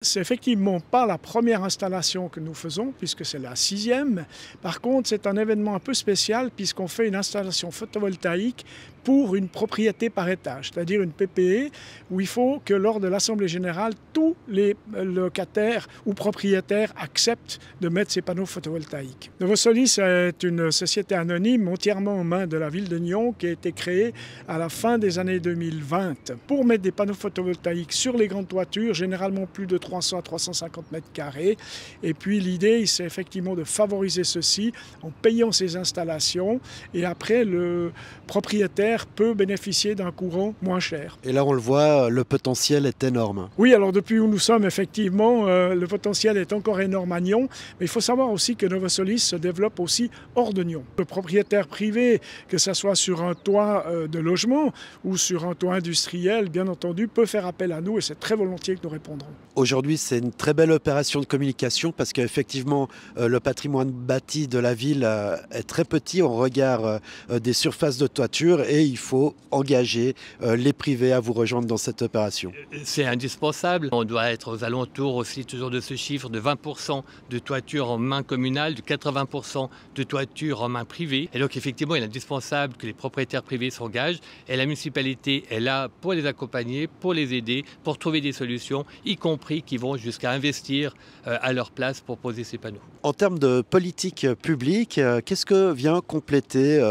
C'est effectivement pas la première installation que nous faisons, puisque c'est la 6e. Par contre, c'est un événement un peu spécial, puisqu'on fait une installation photovoltaïque pour une propriété par étage, c'est-à-dire une PPE, où il faut que lors de l'Assemblée générale, tous les locataires ou propriétaires acceptent de mettre ces panneaux photovoltaïques. Novosolis est une société anonyme entièrement aux mains de la ville de Nyon, qui a été créée à la fin des années 2020 pour mettre des panneaux photovoltaïques sur les grandes toitures, généralement plus de 300 à 350 mètres carrés. Et puis l'idée, c'est effectivement de favoriser ceci en payant ces installations. Et après, le propriétaire peut bénéficier d'un courant moins cher. Et là, on le voit, le potentiel est énorme. Oui, alors depuis où nous sommes, effectivement, le potentiel est encore énorme à Nyon. Mais il faut savoir aussi que Novosolis se développe aussi hors de Nyon. Le propriétaire privé, que ce soit sur un toit de logement ou sur un toit industriel, bien entendu, peut faire appel à nous et c'est très volontiers que nous répondrons. Aujourd'hui, c'est une très belle opération de communication parce qu'effectivement, le patrimoine bâti de la ville est très petit au regard des surfaces de toiture et il faut engager les privés à vous rejoindre dans cette opération. C'est indispensable. On doit être aux alentours aussi toujours de ce chiffre de 20% de toiture en main communale, de 80% de toiture en main privée. Et donc effectivement, il est indispensable que les propriétaires privés s'engagent et la municipalité est là pour les accompagner, pour les aider, pour trouver des solutions, y compris qui vont jusqu'à investir à leur place pour poser ces panneaux. En termes de politique publique, qu'est-ce que vient compléter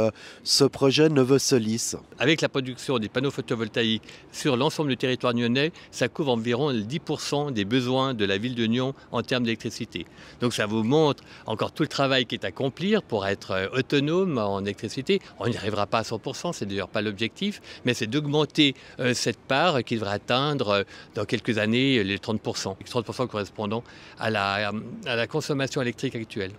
ce projet Novosolis ? Avec la production des panneaux photovoltaïques sur l'ensemble du territoire nyonnais, ça couvre environ 10% des besoins de la ville de Nyon en termes d'électricité. Donc ça vous montre encore tout le travail qui est à accomplir pour être autonome en électricité. On n'y arrivera pas à 100%, c'est d'ailleurs pas l'objectif, mais c'est d'augmenter cette part qui devrait atteindre dans quelques années les 30%. 30% correspondant à la consommation électrique actuelle.